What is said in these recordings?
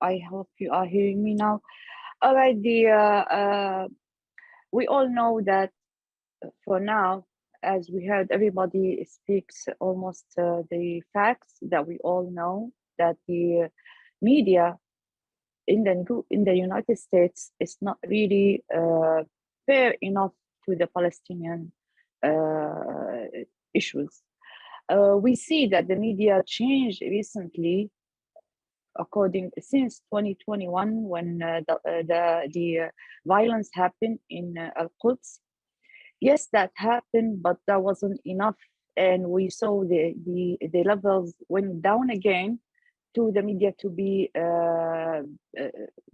I hope you are hearing me now. All right, we all know that for now, as we heard, everybody speaks almost the facts that we all know that the media in the United States is not really fair enough to the Palestinian uh, issues. We see that the media changed recently, according since 2021, when the violence happened in Al Quds. Yes, that happened, but that wasn't enough, and we saw the levels went down again to the media to be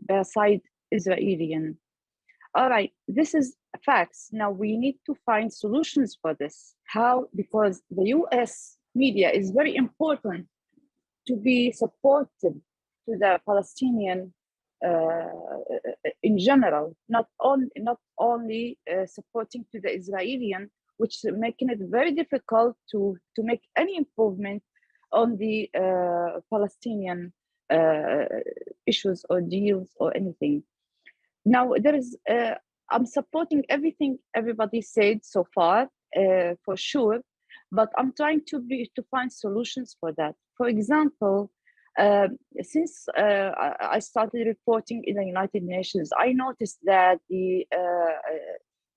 beside Israeli. All right, this is facts. Now we need to find solutions for this. How? Because the US media is very important to be supportive to the Palestinian in general, not only supporting to the Israeli, which is making it very difficult to make any improvement on the Palestinian uh, issues or deals or anything. Now there is. I'm supporting everything everybody said so far, for sure, but I'm trying to find solutions for that. For example, uh, since I started reporting in the United Nations, I noticed that the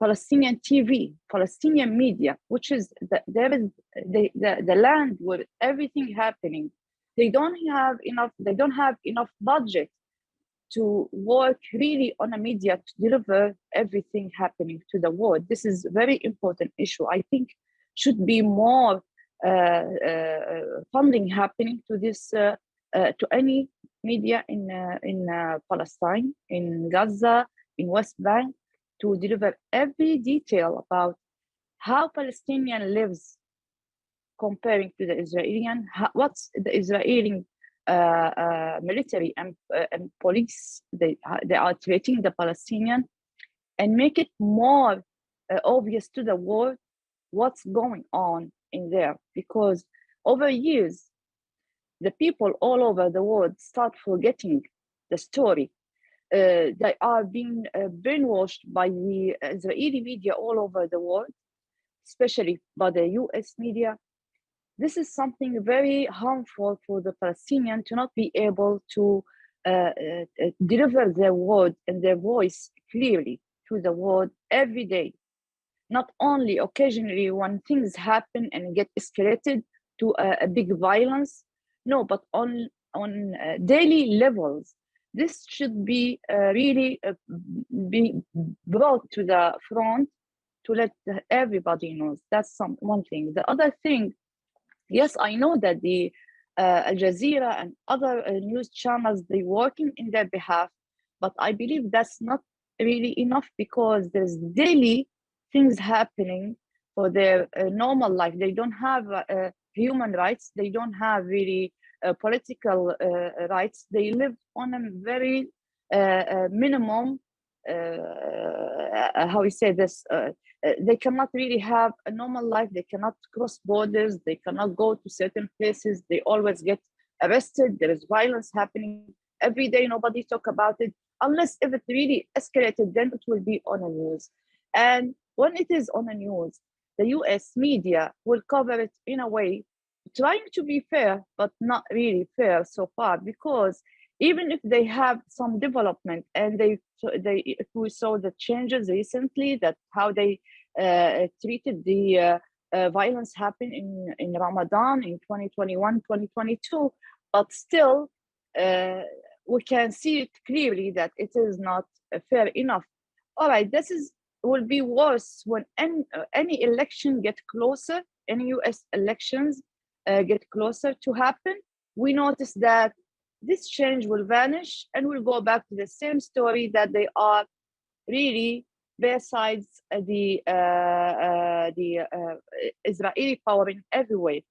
Palestinian TV, Palestinian media, which is there is the land where everything happening, they don't have enough. They don't have enough budget to work really on a media to deliver everything happening to the world. This is a very important issue. I think should be more funding happening to this to any media in Palestine, in Gaza, in West Bank, to deliver every detail about how Palestinian lives comparing to the Israeli, what's the Israeli military and police they are treating the Palestinian, and make it more obvious to the world what's going on in there. Because over years, the people all over the world start forgetting the story. They are being brainwashed by the Israeli media all over the world, especially by the US media. This is something very harmful for the Palestinian to not be able to deliver their word and their voice clearly to the world every day. Not only occasionally when things happen and get escalated to a big violence, no, but on daily levels. This should be really be brought to the front to let everybody knows. That's one thing. The other thing, yes, I know that the Al Jazeera and other news channels, they working in their behalf, but I believe that's not really enough, because there's daily things happening for their normal life. They don't have human rights. They don't have really political rights. They live on a very minimum, how we say this, they cannot really have a normal life. They cannot cross borders. They cannot go to certain places. They always get arrested. There is violence happening every day. Nobody talk about it, unless if it really escalated, then it will be on the news. And when it is on the news, the US media will cover it in a way trying to be fair, but not really fair so far, because even if they have some development, and if we saw the changes recently, that how they treated the violence happened in Ramadan in 2021, 2022, but still we can see it clearly that it is not fair enough. All right, this is will be worse when any election get closer, any US elections get closer to happen. We notice that this change will vanish and we'll go back to the same story, that they are really besides the Israeli power in every way.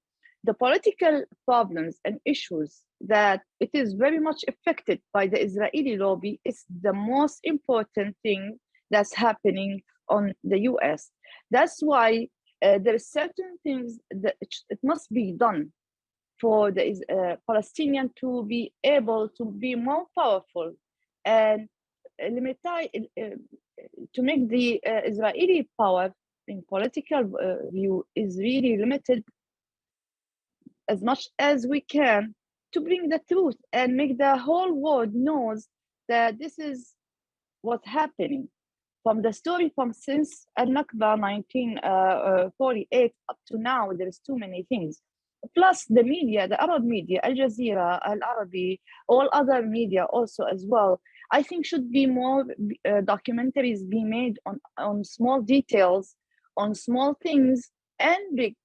The political problems and issues that it is very much affected by the Israeli lobby is the most important thing that's happening on the US. That's why there are certain things that it must be done for the Palestinian to be able to be more powerful and limit to make the Israeli power in political view is really limited as much as we can, to bring the truth and make the whole world knows that this is what's happening. From the story from since Al-Nakba 1948 up to now, there's too many things. Plus the media, the Arab media, Al Jazeera, Al Arabi, all other media also as well. I think should be more documentaries be made on small details, on small things, and big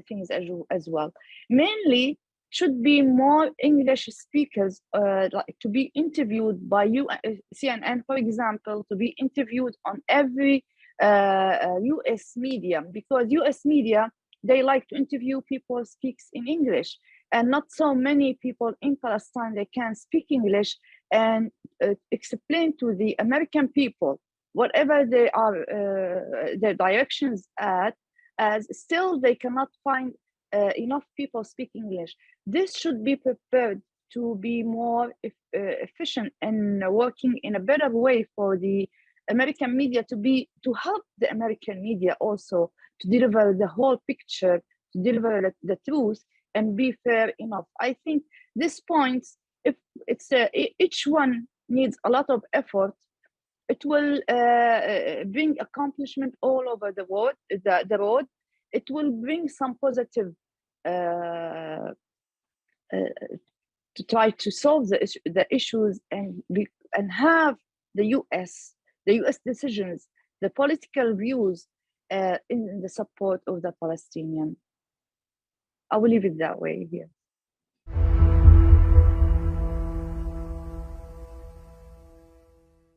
things as well. Mainly should be more English speakers, like to be interviewed by you, CNN, for example, to be interviewed on every US media, because US media, they like to interview people speaks in English, and not so many people in Palestine, they can speak English and explain to the American people whatever they are, their directions at, as still they cannot find enough people speak English. This should be prepared to be more efficient and working in a better way for the American media to help the American media also to deliver the whole picture, to deliver the truth and be fair enough. I think this points, if it's each one needs a lot of effort, it will bring accomplishment all over the world, the road. It will bring some positive to try to solve the issues and have the US decisions, the political views in the support of the Palestinian. I will leave it that way here.